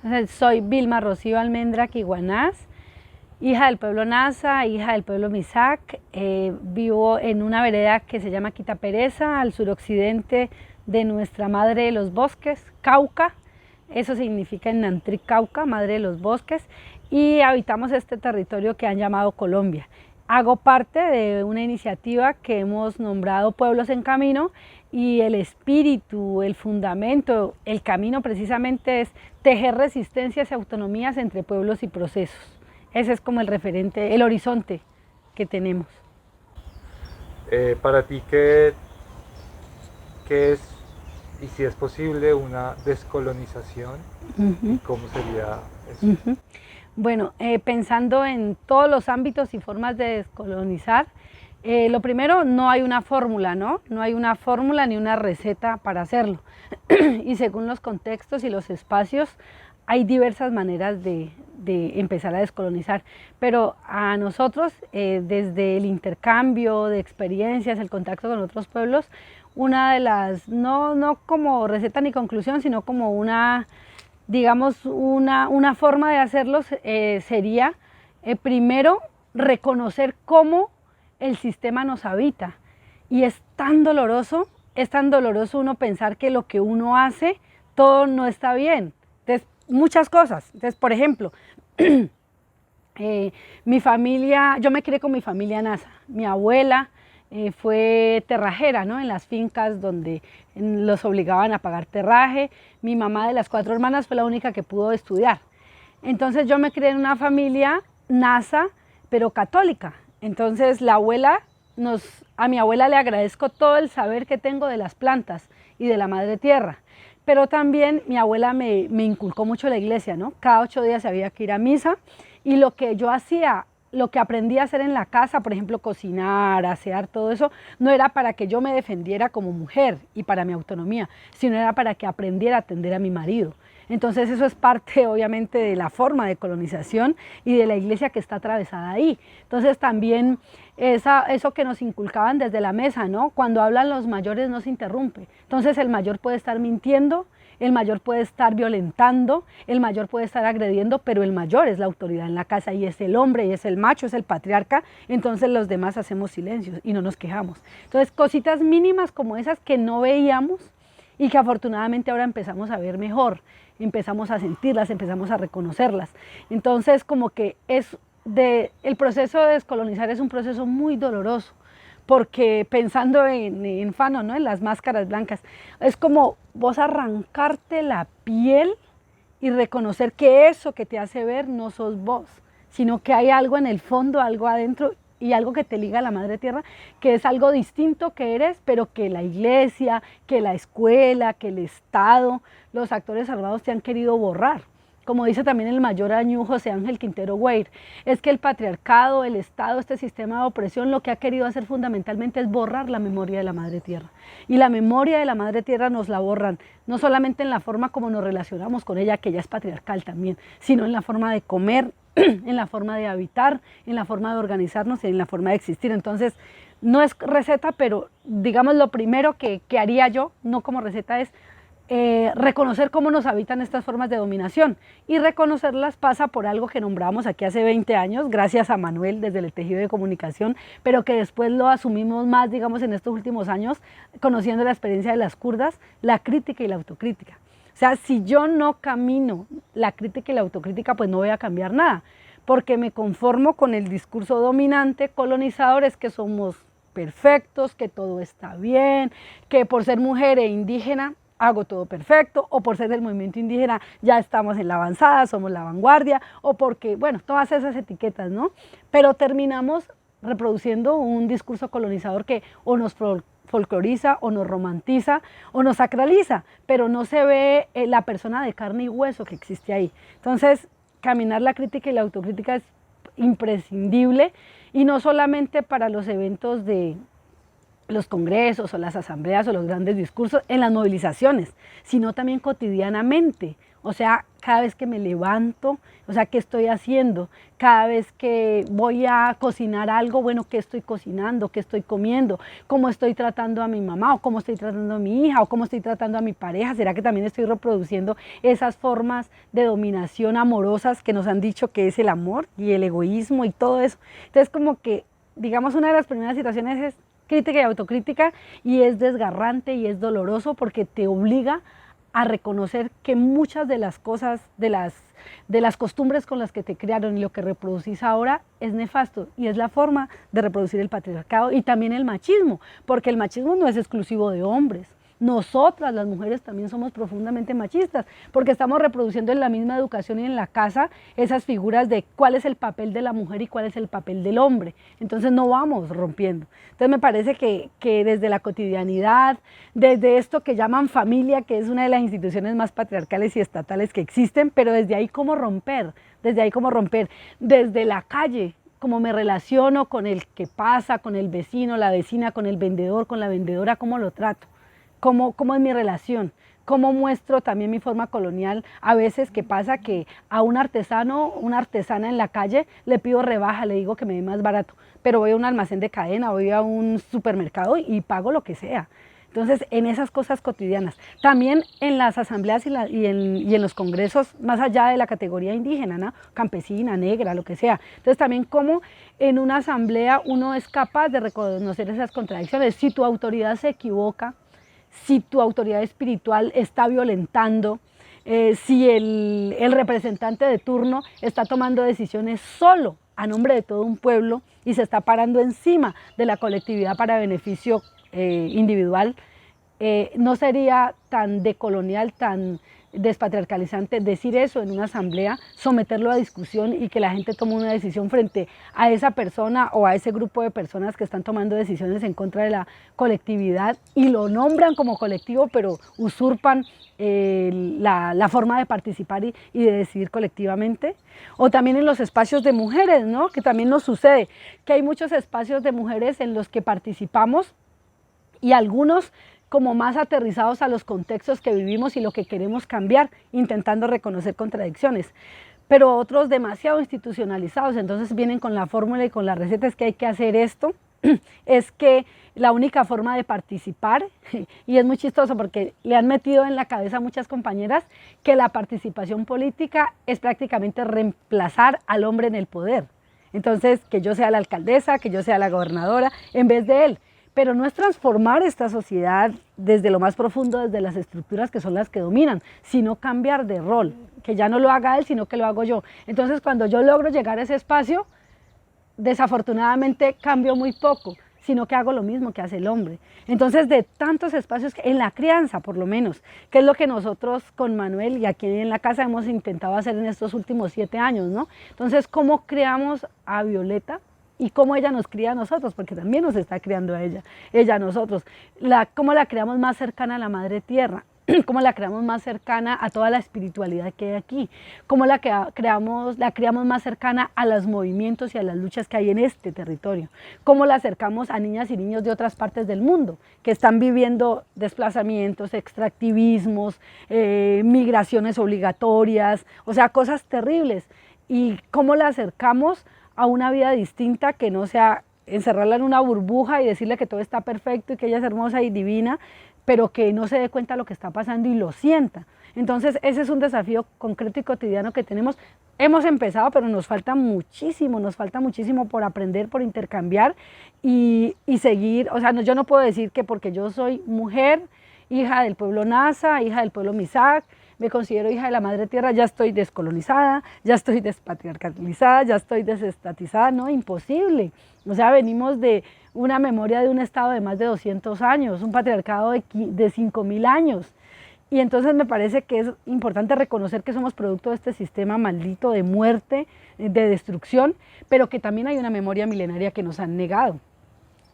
Entonces, soy Vilma Rocío Almendra Quiguanás, hija del pueblo Nasa, hija del pueblo Misac. Vivo en una vereda que se llama Quitapereza, al suroccidente de nuestra madre de los bosques, Cauca. Eso significa en Nantri Cauca, madre de los bosques, y habitamos este territorio que han llamado Colombia. Hago parte de una iniciativa que hemos nombrado Pueblos en Camino, y el espíritu, el fundamento, el camino precisamente es tejer resistencias y autonomías entre pueblos y procesos. Ese es como el referente, el horizonte que tenemos. Para ti, ¿qué es, y si es posible, una descolonización? ¿Y cómo sería eso? Bueno, pensando en todos los ámbitos y formas de descolonizar, lo primero, no hay una fórmula, ¿no? No hay una fórmula ni una receta para hacerlo. Y según los contextos y los espacios, hay diversas maneras de empezar a descolonizar. Pero a nosotros, desde el intercambio de experiencias, el contacto con otros pueblos, una de las, no como receta ni conclusión, sino como una, digamos, una forma de hacerlos sería, primero, reconocer cómo el sistema nos habita, y es tan doloroso uno pensar que lo que uno hace, todo no está bien. Entonces, muchas cosas. Entonces, por ejemplo, mi familia, yo me crié con mi familia Nasa. Mi abuela fue terrajera, ¿no? En las fincas donde los obligaban a pagar terraje. Mi mamá, de las 4 hermanas, fue la única que pudo estudiar. Entonces yo me crié en una familia Nasa, pero católica. Entonces a mi abuela le agradezco todo el saber que tengo de las plantas y de la madre tierra, pero también mi abuela me inculcó mucho la iglesia, ¿no? Cada 8 días había que ir a misa, y lo que yo hacía, lo que aprendí a hacer en la casa, por ejemplo, cocinar, asear, todo eso, no era para que yo me defendiera como mujer y para mi autonomía, sino era para que aprendiera a atender a mi marido. Entonces eso es parte, obviamente, de la forma de colonización y de la iglesia que está atravesada ahí. Entonces también eso que nos inculcaban desde la mesa, ¿no? Cuando hablan los mayores no se interrumpe. Entonces el mayor puede estar mintiendo, el mayor puede estar violentando, el mayor puede estar agrediendo, pero el mayor es la autoridad en la casa, y es el hombre, y es el macho, es el patriarca. Entonces los demás hacemos silencios y no nos quejamos. Entonces cositas mínimas como esas que no veíamos y que afortunadamente ahora empezamos a ver mejor, empezamos a sentirlas, empezamos a reconocerlas. Entonces como que el proceso de descolonizar es un proceso muy doloroso, porque pensando en Fano, ¿no? En las máscaras blancas, es como vos arrancarte la piel y reconocer que eso que te hace ver no sos vos, sino que hay algo en el fondo, algo adentro, y algo que te liga a la madre tierra, que es algo distinto que eres, pero que la iglesia, que la escuela, que el Estado, los actores armados te han querido borrar. Como dice también el mayor Añú José Ángel Quintero Weir, es que el patriarcado, el Estado, este sistema de opresión, lo que ha querido hacer fundamentalmente es borrar la memoria de la madre tierra. Y la memoria de la madre tierra nos la borran, no solamente en la forma como nos relacionamos con ella, que ella es patriarcal también, sino en la forma de comer, en la forma de habitar, en la forma de organizarnos y en la forma de existir. Entonces, no es receta, pero digamos lo primero que haría yo, no como receta, es reconocer cómo nos habitan estas formas de dominación, y reconocerlas pasa por algo que nombrábamos aquí hace 20 años, gracias a Manuel desde el tejido de comunicación, pero que después lo asumimos más, digamos, en estos últimos años, conociendo la experiencia de las kurdas, la crítica y la autocrítica. O sea, si yo no camino la crítica y la autocrítica, pues no voy a cambiar nada, porque me conformo con el discurso dominante colonizador, es que somos perfectos, que todo está bien, que por ser mujer e indígena hago todo perfecto, o por ser del movimiento indígena ya estamos en la avanzada, somos la vanguardia, o porque, bueno, todas esas etiquetas, ¿no? Pero terminamos reproduciendo un discurso colonizador que o nos folcloriza, o nos romantiza, o nos sacraliza, pero no se ve la persona de carne y hueso que existe ahí. Entonces, caminar la crítica y la autocrítica es imprescindible, y no solamente para los eventos de los congresos o las asambleas o los grandes discursos, en las movilizaciones, sino también cotidianamente. O sea, cada vez que me levanto, o sea, ¿qué estoy haciendo? Cada vez que voy a cocinar algo, bueno, ¿qué estoy cocinando? ¿Qué estoy comiendo? ¿Cómo estoy tratando a mi mamá? ¿O cómo estoy tratando a mi hija? ¿O cómo estoy tratando a mi pareja? ¿Será que también estoy reproduciendo esas formas de dominación amorosas que nos han dicho que es el amor y el egoísmo y todo eso? Entonces, como que, digamos, una de las primeras situaciones es crítica y autocrítica, y es desgarrante y es doloroso porque te obliga a reconocer que muchas de las cosas, de las costumbres con las que te criaron y lo que reproducís ahora es nefasto, y es la forma de reproducir el patriarcado y también el machismo, porque el machismo no es exclusivo de hombres. Nosotras, las mujeres, también somos profundamente machistas, porque estamos reproduciendo en la misma educación y en la casa esas figuras de cuál es el papel de la mujer y cuál es el papel del hombre. Entonces no vamos rompiendo. Entonces me parece que desde la cotidianidad, desde esto que llaman familia, que es una de las instituciones más patriarcales y estatales que existen, pero desde ahí cómo romper, desde la calle, cómo me relaciono con el que pasa, con el vecino, la vecina, con el vendedor, con la vendedora, cómo lo trato. ¿Cómo es mi relación? ¿Cómo muestro también mi forma colonial? A veces que pasa que a un artesano, una artesana en la calle, le pido rebaja, le digo que me dé más barato, pero voy a un almacén de cadena, voy a un supermercado y pago lo que sea. Entonces, en esas cosas cotidianas. También en las asambleas y en los congresos, más allá de la categoría indígena, ¿no? Campesina, negra, lo que sea. Entonces, también cómo en una asamblea uno es capaz de reconocer esas contradicciones. Si tu autoridad se equivoca, si tu autoridad espiritual está violentando, si el representante de turno está tomando decisiones solo a nombre de todo un pueblo y se está parando encima de la colectividad para beneficio individual, no sería tan decolonial, tan despatriarcalizante decir eso en una asamblea, someterlo a discusión y que la gente tome una decisión frente a esa persona o a ese grupo de personas que están tomando decisiones en contra de la colectividad y lo nombran como colectivo, pero usurpan la forma de participar y de decidir colectivamente. O también en los espacios de mujeres, ¿no? Que también nos sucede, que hay muchos espacios de mujeres en los que participamos y algunos como más aterrizados a los contextos que vivimos y lo que queremos cambiar, intentando reconocer contradicciones, pero otros demasiado institucionalizados, entonces vienen con la fórmula y con la receta, es que hay que hacer esto, es que la única forma de participar, y es muy chistoso porque le han metido en la cabeza a muchas compañeras que la participación política es prácticamente reemplazar al hombre en el poder, entonces que yo sea la alcaldesa, que yo sea la gobernadora, en vez de él. Pero no es transformar esta sociedad desde lo más profundo, desde las estructuras que son las que dominan, sino cambiar de rol, que ya no lo haga él, sino que lo hago yo. Entonces, cuando yo logro llegar a ese espacio, desafortunadamente cambio muy poco, sino que hago lo mismo que hace el hombre. Entonces, de tantos espacios, en la crianza por lo menos, que es lo que nosotros con Manuel y aquí en la casa hemos intentado hacer en estos últimos 7 años, ¿no? Entonces, ¿cómo creamos a Violeta? Y cómo ella nos cría a nosotros, porque también nos está criando a ella a nosotros. Cómo la creamos más cercana a la madre tierra, cómo la creamos más cercana a toda la espiritualidad que hay aquí, cómo la creamos más cercana a los movimientos y a las luchas que hay en este territorio, cómo la acercamos a niñas y niños de otras partes del mundo que están viviendo desplazamientos, extractivismos, migraciones obligatorias, o sea, cosas terribles, y cómo la acercamos a una vida distinta que no sea encerrarla en una burbuja y decirle que todo está perfecto y que ella es hermosa y divina, pero que no se dé cuenta de lo que está pasando y lo sienta. Entonces ese es un desafío concreto y cotidiano que tenemos. Hemos empezado, pero nos falta muchísimo por aprender, por intercambiar y seguir. O sea, yo no puedo decir que porque yo soy mujer, hija del pueblo Nasa, hija del pueblo Misak, me considero hija de la madre tierra, ya estoy descolonizada, ya estoy despatriarcalizada, ya estoy desestatizada, no, imposible. O sea, venimos de una memoria de un estado de más de 200 años, un patriarcado de 5.000 años. Y entonces me parece que es importante reconocer que somos producto de este sistema maldito de muerte, de destrucción, pero que también hay una memoria milenaria que nos han negado.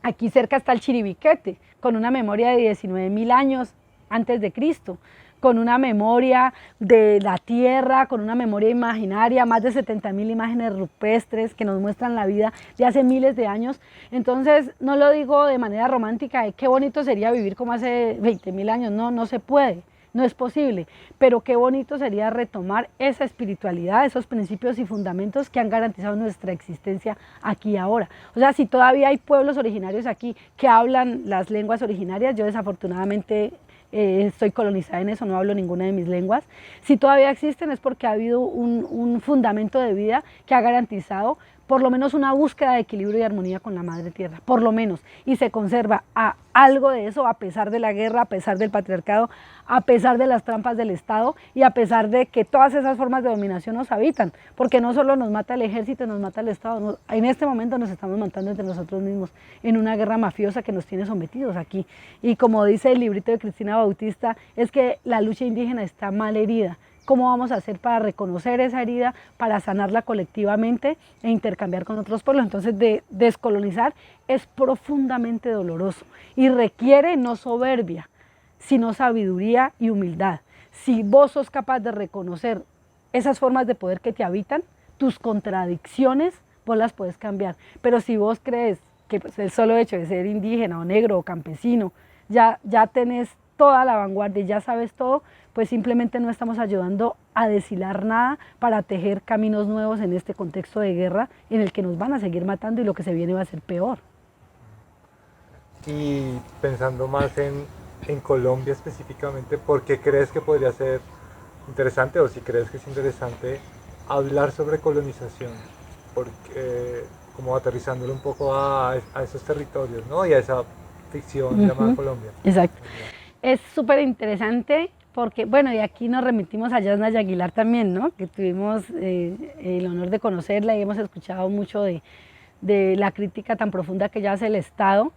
Aquí cerca está el Chiribiquete, con una memoria de 19.000 años antes de Cristo, con una memoria de la tierra, con una memoria imaginaria, más de 70.000 imágenes rupestres que nos muestran la vida de hace miles de años. Entonces, no lo digo de manera romántica, de qué bonito sería vivir como hace 20.000 años, no se puede. no es posible, pero qué bonito sería retomar esa espiritualidad, esos principios y fundamentos que han garantizado nuestra existencia aquí y ahora. O sea, si todavía hay pueblos originarios aquí que hablan las lenguas originarias, yo desafortunadamente estoy colonizada en eso, no hablo ninguna de mis lenguas. Si todavía existen es porque ha habido un fundamento de vida que ha garantizado por lo menos una búsqueda de equilibrio y armonía con la madre tierra, por lo menos, y se conserva algo de eso a pesar de la guerra, a pesar del patriarcado, a pesar de las trampas del Estado y a pesar de que todas esas formas de dominación nos habitan, porque no solo nos mata el ejército, nos mata el Estado, en este momento nos estamos matando entre nosotros mismos en una guerra mafiosa que nos tiene sometidos aquí. Y como dice el librito de Cristina Bautista, es que la lucha indígena está mal herida. ¿Cómo vamos a hacer para reconocer esa herida, para sanarla colectivamente e intercambiar con otros pueblos? Entonces, descolonizar es profundamente doloroso y requiere no soberbia, sino sabiduría y humildad. Si vos sos capaz de reconocer esas formas de poder que te habitan, tus contradicciones, vos las puedes cambiar. Pero si vos crees que pues, el solo hecho de ser indígena o negro o campesino, ya tenés toda la vanguardia y ya sabes todo, pues simplemente no estamos ayudando a deshilar nada para tejer caminos nuevos en este contexto de guerra en el que nos van a seguir matando y lo que se viene va a ser peor. Y pensando más en Colombia específicamente, ¿por qué crees que podría ser interesante, o si crees que es interesante, hablar sobre colonización? Porque, como aterrizándolo un poco a esos territorios, ¿no? Y a esa ficción llamada Colombia. Exacto. Es súper interesante porque, bueno, y aquí nos remitimos a Yasna Aguilar también, ¿no? Que tuvimos el honor de conocerla y hemos escuchado mucho de la crítica tan profunda que ella hace el Estado,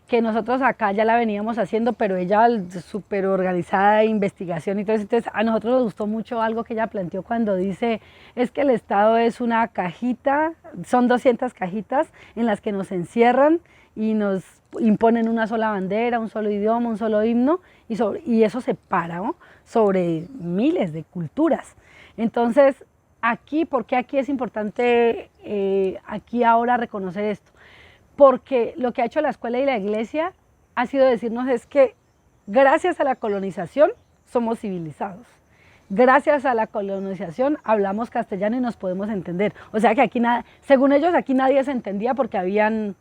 que nosotros acá ya la veníamos haciendo, pero ella súper organizada de investigación y todo eso. Entonces a nosotros nos gustó mucho algo que ella planteó cuando dice, es que el Estado es una cajita, son 200 cajitas en las que nos encierran y nos imponen una sola bandera, un solo idioma, un solo himno, y eso separa, ¿no? Sobre miles de culturas. Entonces, aquí, ¿por qué aquí es importante aquí ahora reconocer esto? Porque lo que ha hecho la escuela y la iglesia ha sido decirnos es que gracias a la colonización somos civilizados. Gracias a la colonización hablamos castellano y nos podemos entender. O sea que aquí, según ellos, aquí nadie se entendía porque habían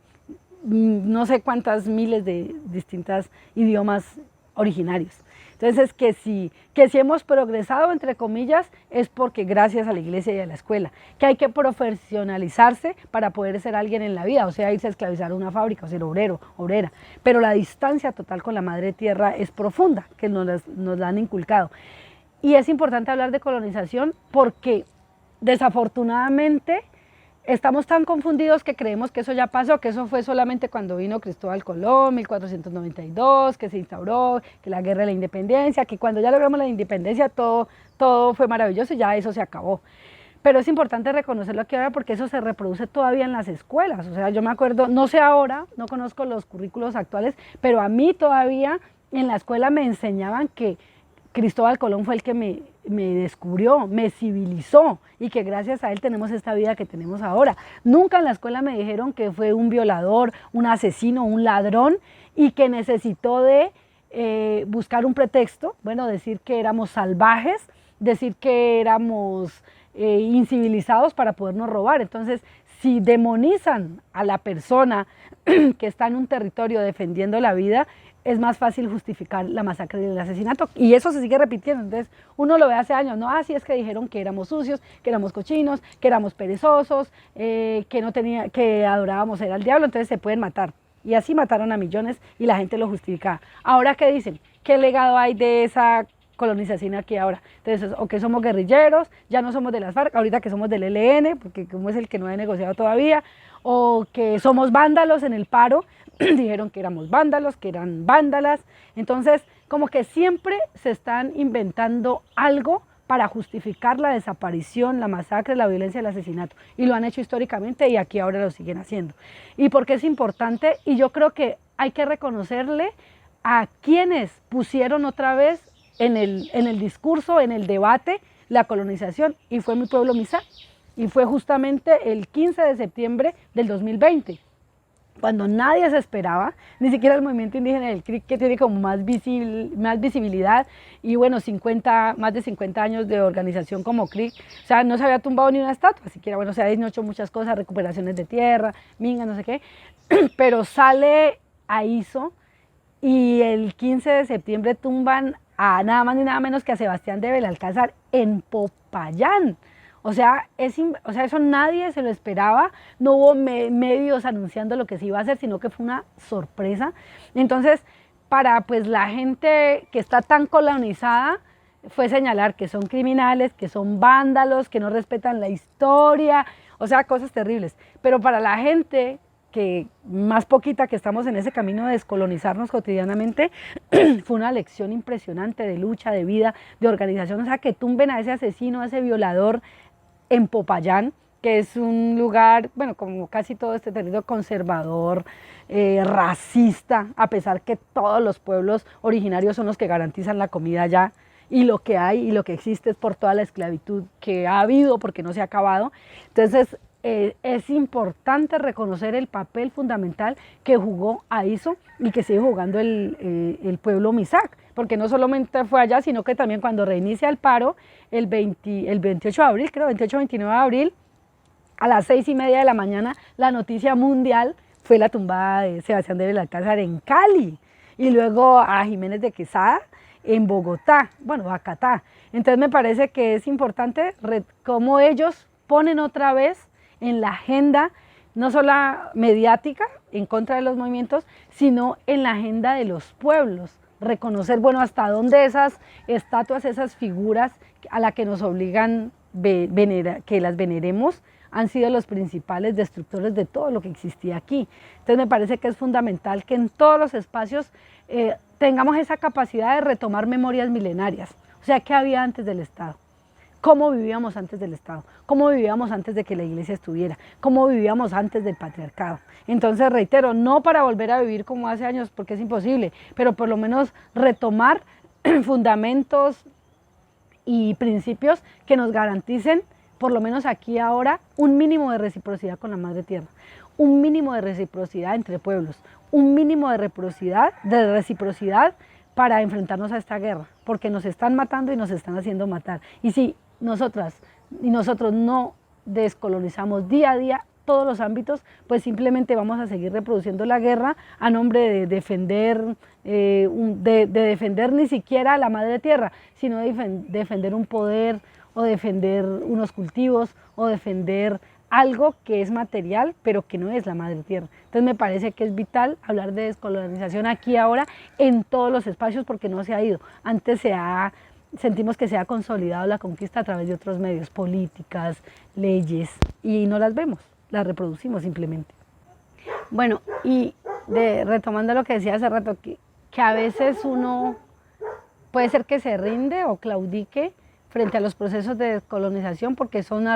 no sé cuántas miles de distintos idiomas originarios. Entonces, que si hemos progresado, entre comillas, es porque gracias a la iglesia y a la escuela, que hay que profesionalizarse para poder ser alguien en la vida, o sea, irse a esclavizar a una fábrica, o ser obrero, obrera, pero la distancia total con la madre tierra es profunda, que nos la han inculcado. Y es importante hablar de colonización porque, desafortunadamente, estamos tan confundidos que creemos que eso ya pasó, que eso fue solamente cuando vino Cristóbal Colón, 1492, que se instauró, que la guerra de la independencia, que cuando ya logramos la independencia todo fue maravilloso y ya eso se acabó. Pero es importante reconocerlo aquí ahora porque eso se reproduce todavía en las escuelas. O sea, yo me acuerdo, no sé ahora, no conozco los currículos actuales, pero a mí todavía en la escuela me enseñaban que Cristóbal Colón fue el que me descubrió, me civilizó y que gracias a él tenemos esta vida que tenemos ahora. Nunca en la escuela me dijeron que fue un violador, un asesino, un ladrón y que necesitó de buscar un pretexto, bueno, decir que éramos salvajes, decir que éramos incivilizados para podernos robar. Entonces, si demonizan a la persona que está en un territorio defendiendo la vida, es más fácil justificar la masacre y el asesinato, y eso se sigue repitiendo. Entonces uno lo ve hace años, no, así es que dijeron que éramos sucios, que éramos cochinos, que éramos perezosos, que adorábamos al diablo, entonces se pueden matar, y así mataron a millones y la gente lo justificaba. Ahora, ¿qué dicen? ¿Qué legado hay de esa colonización aquí ahora? Entonces, o que somos guerrilleros, ya no somos de las FARC, ahorita que somos del ELN, porque como es el que no ha negociado todavía, o que somos vándalos en el paro, dijeron que éramos vándalos, que eran vándalas. Entonces, como que siempre se están inventando algo para justificar la desaparición, la masacre, la violencia, el asesinato. Y lo han hecho históricamente y aquí ahora lo siguen haciendo. ¿Y por qué es importante? Y yo creo que hay que reconocerle a quienes pusieron otra vez en el discurso, en el debate, la colonización, y fue mi pueblo Mizá. Y fue justamente el 15 de septiembre del 2020. cuando nadie se esperaba, ni siquiera el movimiento indígena del CRIC, que tiene como más visibilidad, y bueno, más de 50 años de organización como CRIC, o sea, no se había tumbado ni una estatua, siquiera, bueno, se habían hecho muchas cosas, recuperaciones de tierra, minga, no sé qué, pero sale AISO y el 15 de septiembre tumban a nada más ni nada menos que a Sebastián de Belalcázar en Popayán. O sea, eso nadie se lo esperaba, no hubo medios anunciando lo que se iba a hacer, sino que fue una sorpresa. Entonces, para pues la gente que está tan colonizada, fue señalar que son criminales, que son vándalos, que no respetan la historia, o sea, cosas terribles. Pero para la gente que más poquita que estamos en ese camino de descolonizarnos cotidianamente, fue una lección impresionante de lucha, de vida, de organización. O sea, que tumben a ese asesino, a ese violador, en Popayán, que es un lugar, bueno, como casi todo este territorio conservador, racista, a pesar que todos los pueblos originarios son los que garantizan la comida allá, y lo que hay y lo que existe es por toda la esclavitud que ha habido, porque no se ha acabado. Entonces, es importante reconocer el papel fundamental que jugó AISO y que sigue jugando el pueblo Misak, porque no solamente fue allá, sino que también cuando reinicia el paro, el 28 de abril, creo, 28-29 de abril, a las 6:30 de la mañana, la noticia mundial fue la tumbada de Sebastián de Belalcázar en Cali, y luego a Jiménez de Quesada en Bogotá, bueno, Bacatá. Entonces me parece que es importante cómo ellos ponen otra vez en la agenda, no solo mediática, en contra de los movimientos, sino en la agenda de los pueblos. Reconocer, bueno, hasta dónde esas estatuas, esas figuras a las que nos obligan que las veneremos, han sido los principales destructores de todo lo que existía aquí. Entonces me parece que es fundamental que en todos los espacios tengamos esa capacidad de retomar memorias milenarias. O sea, ¿qué había antes del Estado? ¿Cómo vivíamos antes del Estado? ¿Cómo vivíamos antes de que la Iglesia estuviera? ¿Cómo vivíamos antes del patriarcado? Entonces, reitero, no para volver a vivir como hace años, porque es imposible, pero por lo menos retomar fundamentos y principios que nos garanticen, por lo menos aquí ahora, un mínimo de reciprocidad con la Madre Tierra, un mínimo de reciprocidad entre pueblos, un mínimo de reciprocidad para enfrentarnos a esta guerra, porque nos están matando y nos están haciendo matar. Y si nosotras y nosotros no descolonizamos día a día todos los ámbitos, pues simplemente vamos a seguir reproduciendo la guerra a nombre de defender, defender ni siquiera a la Madre Tierra, sino de defender un poder, o defender unos cultivos, o defender algo que es material, pero que no es la Madre Tierra. Entonces me parece que es vital hablar de descolonización aquí ahora en todos los espacios, porque no se ha ido. Antes sentimos que se ha consolidado la conquista a través de otros medios, políticas, leyes, y no las vemos, las reproducimos simplemente. Bueno, y retomando lo que decía hace rato, que a veces uno puede ser que se rinde o claudique frente a los procesos de descolonización, porque son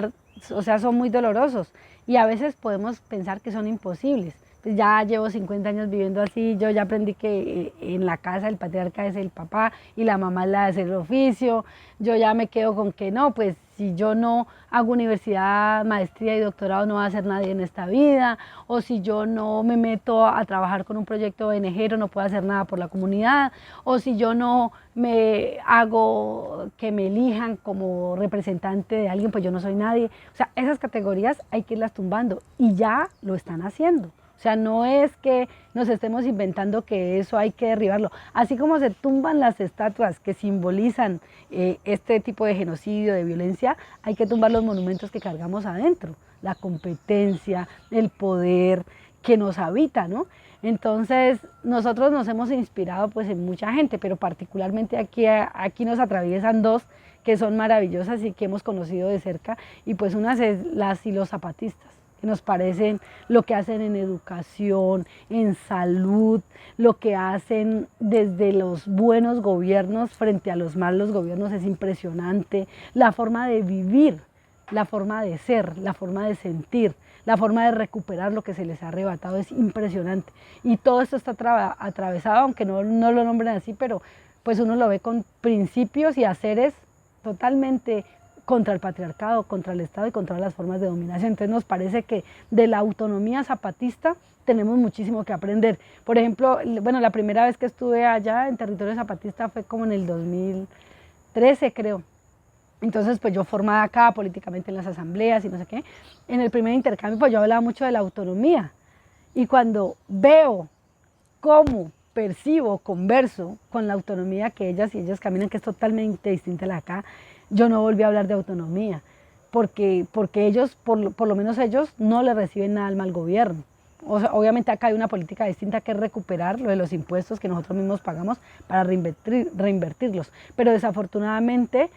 muy dolorosos, y a veces podemos pensar que son imposibles. Pues ya llevo 50 años viviendo así, yo ya aprendí que en la casa el patriarca es el papá y la mamá es la de hacer el oficio. Yo ya me quedo con que no, pues si yo no hago universidad, maestría y doctorado, no va a hacer nadie en esta vida, o si yo no me meto a trabajar con un proyecto ONG, no puedo hacer nada por la comunidad, o si yo no me hago que me elijan como representante de alguien, pues yo no soy nadie. O sea, esas categorías hay que irlas tumbando, y ya lo están haciendo. O sea, no es que nos estemos inventando que eso hay que derribarlo. Así como se tumban las estatuas que simbolizan este tipo de genocidio, de violencia, hay que tumbar los monumentos que cargamos adentro, la competencia, el poder que nos habita, ¿no? Entonces, nosotros nos hemos inspirado pues en mucha gente, pero particularmente aquí nos atraviesan dos que son maravillosas y que hemos conocido de cerca, y pues unas es las y los zapatistas, que nos parecen lo que hacen en educación, en salud, lo que hacen desde los buenos gobiernos frente a los malos gobiernos es impresionante. La forma de vivir, la forma de ser, la forma de sentir, la forma de recuperar lo que se les ha arrebatado es impresionante. Y todo esto está atravesado, aunque no lo nombren así, pero pues uno lo ve con principios y haceres totalmente contra el patriarcado, contra el Estado y contra las formas de dominación. Entonces nos parece que de la autonomía zapatista tenemos muchísimo que aprender. Por ejemplo, bueno, la primera vez que estuve allá en territorio zapatista fue como en el 2013, creo. Entonces, pues yo formada acá políticamente en las asambleas y no sé qué. En el primer intercambio, pues yo hablaba mucho de la autonomía. Y cuando veo cómo percibo, converso con la autonomía que ellas y ellos caminan, que es totalmente distinta a la de acá, yo no volví a hablar de autonomía, porque ellos, por lo menos ellos, no le reciben nada al mal gobierno. O sea, obviamente acá hay una política distinta que es recuperar lo de los impuestos que nosotros mismos pagamos para reinvertirlos, pero desafortunadamente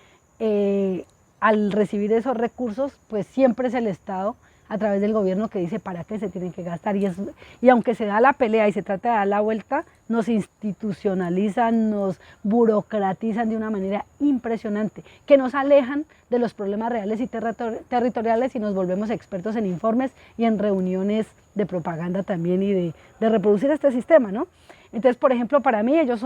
al recibir esos recursos, pues siempre es el Estado a través del gobierno que dice para qué se tienen que gastar, y aunque se da la pelea y se trata de dar la vuelta, nos institucionalizan, nos burocratizan de una manera impresionante, que nos alejan de los problemas reales y territoriales y nos volvemos expertos en informes y en reuniones de propaganda también y de reproducir este sistema, ¿no? Entonces, por ejemplo, para mí ellos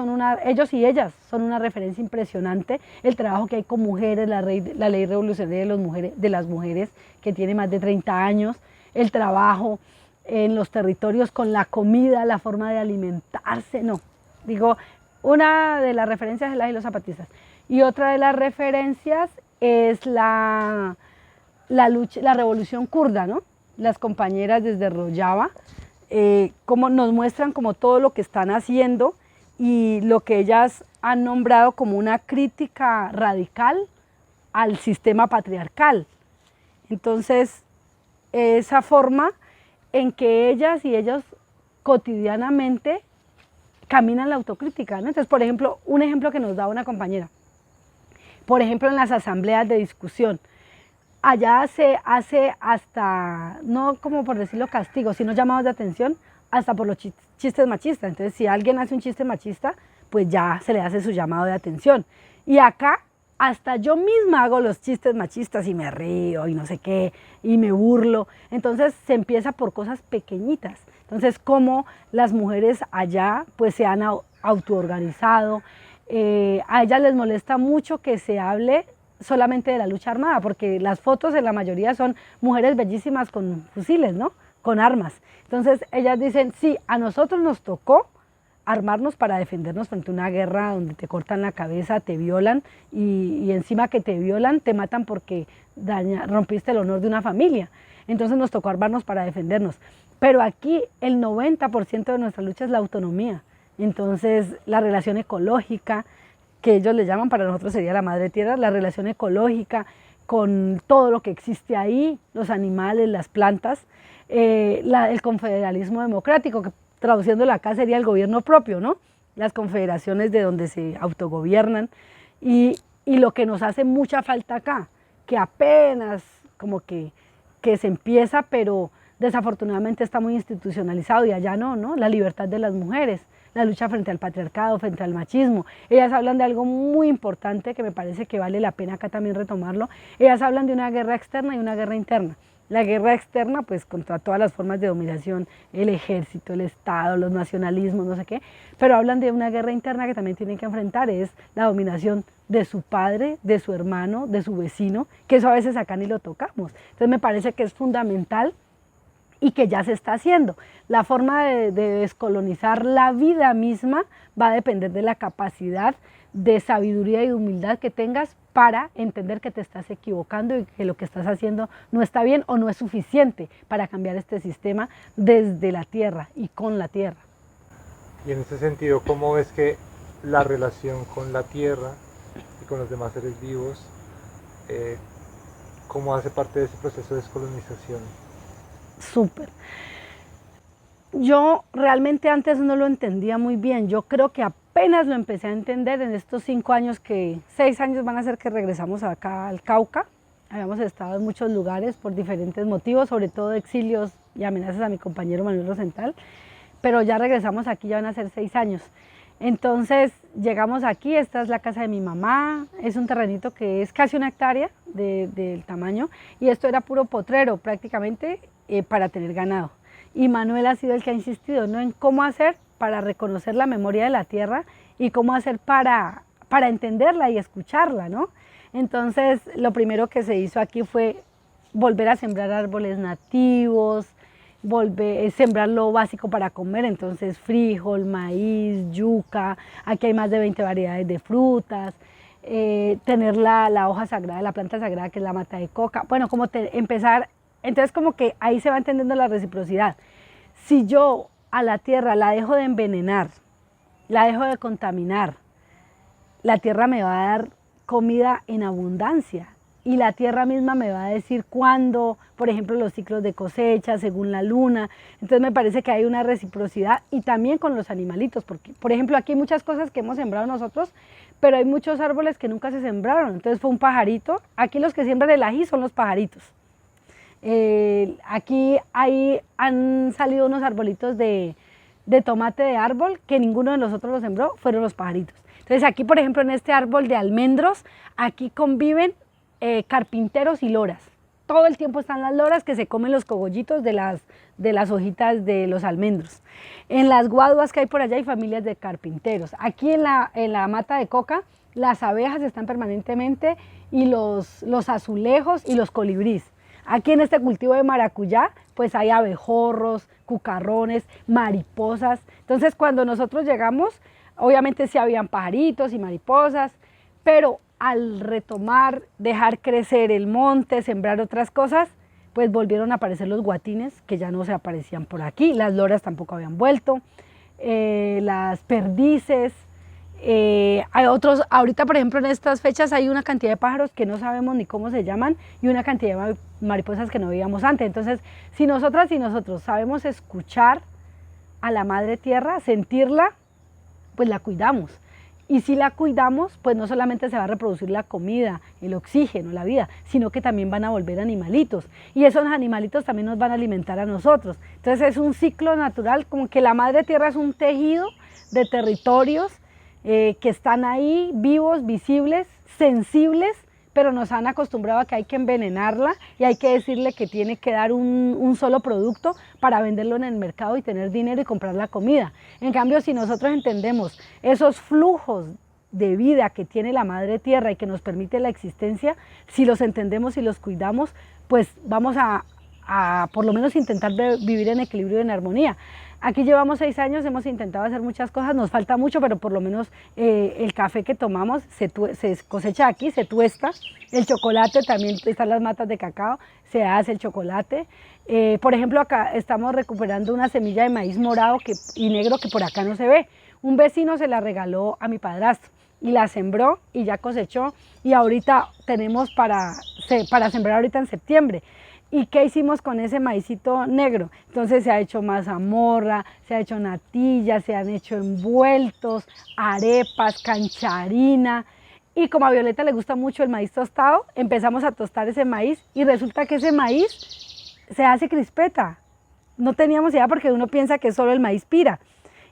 y ellas son una referencia impresionante, el trabajo que hay con mujeres, la ley revolucionaria de las mujeres que tiene más de 30 años, el trabajo en los territorios con la comida, la forma de alimentarse, no. Digo, una de las referencias es la de los zapatistas y otra de las referencias es la revolución kurda, ¿no? Las compañeras desde Rojava, como nos muestran como todo lo que están haciendo y lo que ellas han nombrado como una crítica radical al sistema patriarcal. Entonces, esa forma en que ellas y ellos cotidianamente caminan la autocrítica, ¿no? Entonces, por ejemplo, un ejemplo que nos da una compañera, por ejemplo, en las asambleas de discusión, allá se hace hasta, no como por decirlo castigo, sino llamados de atención hasta por los chistes machistas. Entonces, si alguien hace un chiste machista, pues ya se le hace su llamado de atención. Y acá, hasta yo misma hago los chistes machistas y me río y no sé qué, y me burlo. Entonces, se empieza por cosas pequeñitas. Entonces, como las mujeres allá, pues se han autoorganizado. A ellas les molesta mucho que se hable solamente de la lucha armada, porque las fotos en la mayoría son mujeres bellísimas con fusiles, ¿no? Con armas. Entonces ellas dicen, sí, a nosotros nos tocó armarnos para defendernos frente a una guerra donde te cortan la cabeza, te violan y encima que te violan te matan porque rompiste el honor de una familia. Entonces nos tocó armarnos para defendernos. Pero aquí el 90% de nuestra lucha es la autonomía. Entonces la relación ecológica, que ellos le llaman, para nosotros sería la madre tierra, la relación ecológica con todo lo que existe ahí, los animales, las plantas, el confederalismo democrático, que traduciéndolo acá sería el gobierno propio, ¿no? Las confederaciones de donde se autogobiernan y lo que nos hace mucha falta acá, que apenas como que se empieza, pero desafortunadamente está muy institucionalizado y allá no, ¿no? La libertad de las mujeres, la lucha frente al patriarcado, frente al machismo. Ellas hablan de algo muy importante que me parece que vale la pena acá también retomarlo. Ellas hablan de una guerra externa y una guerra interna. La guerra externa, pues contra todas las formas de dominación, el ejército, el Estado, los nacionalismos, no sé qué, pero hablan de una guerra interna que también tienen que enfrentar, es la dominación de su padre, de su hermano, de su vecino, que eso a veces acá ni lo tocamos. Entonces me parece que es fundamental y que ya se está haciendo. La forma de descolonizar la vida misma va a depender de la capacidad de sabiduría y de humildad que tengas para entender que te estás equivocando y que lo que estás haciendo no está bien o no es suficiente para cambiar este sistema desde la tierra y con la tierra. Y en ese sentido, ¿cómo ves que la relación con la tierra y con los demás seres vivos, cómo hace parte de ese proceso de descolonización? Súper. Yo realmente antes no lo entendía muy bien. Yo creo que apenas lo empecé a entender en estos 5 años, 6 años van a ser que regresamos acá al Cauca. Habíamos estado en muchos lugares por diferentes motivos, sobre todo exilios y amenazas a mi compañero Manuel Rosenthal, pero ya regresamos aquí, ya van a ser 6 años. Entonces llegamos aquí, esta es la casa de mi mamá, es un terrenito que es casi 1 hectárea del tamaño y esto era puro potrero prácticamente para tener ganado. Y Manuel ha sido el que ha insistido, ¿no?, en cómo hacer para reconocer la memoria de la tierra y cómo hacer para entenderla y escucharla, ¿no? Entonces, lo primero que se hizo aquí fue volver a sembrar árboles nativos, sembrar lo básico para comer, entonces frijol, maíz, yuca, aquí hay más de 20 variedades de frutas, tener la hoja sagrada, la planta sagrada que es la mata de coca, bueno, empezar, entonces como que ahí se va entendiendo la reciprocidad. Si yo a la tierra la dejo de envenenar, la dejo de contaminar, la tierra me va a dar comida en abundancia y la tierra misma me va a decir cuándo, por ejemplo, los ciclos de cosecha, según la luna. Entonces me parece que hay una reciprocidad y también con los animalitos, porque, por ejemplo, aquí hay muchas cosas que hemos sembrado nosotros, pero hay muchos árboles que nunca se sembraron. Entonces fue un pajarito. Aquí los que siembran el ají son los pajaritos. Aquí han salido unos arbolitos de tomate de árbol que ninguno de nosotros los sembró, fueron los pajaritos. Entonces aquí, por ejemplo, en este árbol de almendros, aquí conviven carpinteros y loras. Todo el tiempo están las loras que se comen los cogollitos de las hojitas de los almendros. En las guaduas que hay por allá hay familias de carpinteros. Aquí en la mata de coca, las abejas están permanentemente y los azulejos y los colibríes. Aquí en este cultivo de maracuyá, pues hay abejorros, cucarrones, mariposas. Entonces, cuando nosotros llegamos, obviamente sí habían pajaritos y mariposas, pero al retomar, dejar crecer el monte, sembrar otras cosas, pues volvieron a aparecer los guatines, que ya no se aparecían por aquí, las loras tampoco habían vuelto, las perdices, hay otros, ahorita por ejemplo en estas fechas hay una cantidad de pájaros que no sabemos ni cómo se llaman y una cantidad de mariposas que no veíamos antes. Entonces, si nosotras y nosotros sabemos escuchar a la madre tierra, sentirla, pues la cuidamos. Y si la cuidamos, pues no solamente se va a reproducir la comida, el oxígeno, la vida, sino que también van a volver animalitos. Y esos animalitos también nos van a alimentar a nosotros. Entonces es un ciclo natural, como que la madre tierra es un tejido de territorios que están ahí, vivos, visibles, sensibles, pero nos han acostumbrado a que hay que envenenarla y hay que decirle que tiene que dar un solo producto para venderlo en el mercado y tener dinero y comprar la comida. En cambio, si nosotros entendemos esos flujos de vida que tiene la madre tierra y que nos permite la existencia, si los entendemos y los cuidamos, pues vamos a por lo menos intentar vivir en equilibrio y en armonía. Aquí llevamos 6 años, hemos intentado hacer muchas cosas, nos falta mucho, pero por lo menos el café que tomamos se cosecha aquí, se tuesta, el chocolate también, están las matas de cacao, se hace el chocolate. Por ejemplo, acá estamos recuperando una semilla de maíz morado y negro que por acá no se ve. Un vecino se la regaló a mi padrastro y la sembró y ya cosechó y ahorita tenemos para sembrar ahorita en septiembre. ¿Y qué hicimos con ese maicito negro? Entonces se ha hecho mazamorra, se ha hecho natilla, se han hecho envueltos, arepas, cancharina. Y como a Violeta le gusta mucho el maíz tostado, empezamos a tostar ese maíz y resulta que ese maíz se hace crispeta. No teníamos idea porque uno piensa que solo el maíz pira.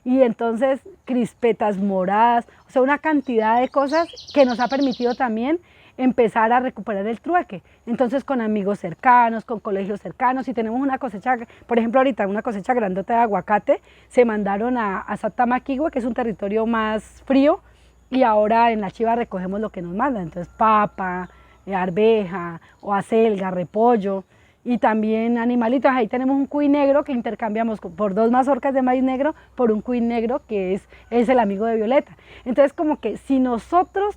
Y entonces crispetas moradas, o sea, una cantidad de cosas que nos ha permitido también empezar a recuperar el trueque. Entonces con amigos cercanos, con colegios cercanos, si tenemos una cosecha, por ejemplo ahorita una cosecha grandota de aguacate, se mandaron a Satamaquigua, que es un territorio más frío, y ahora en la chiva recogemos lo que nos mandan, entonces papa, arveja, o acelga, repollo, y también animalitos. Ahí tenemos un cuy negro que intercambiamos por 2 mazorcas de maíz negro por un cuy negro que es el amigo de Violeta. Entonces como que si nosotros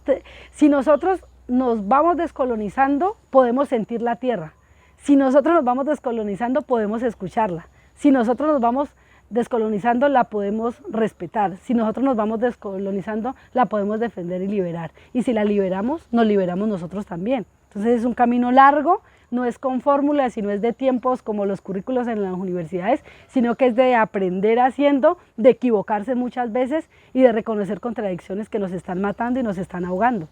nos vamos descolonizando, podemos sentir la tierra. Si nosotros nos vamos descolonizando, podemos escucharla. Si nosotros nos vamos descolonizando, la podemos respetar. Si nosotros nos vamos descolonizando, la podemos defender y liberar. Y si la liberamos, nos liberamos nosotros también. Entonces es un camino largo, no es con fórmulas, sino es de tiempos como los currículos en las universidades, sino que es de aprender haciendo, de equivocarse muchas veces y de reconocer contradicciones que nos están matando y nos están ahogando.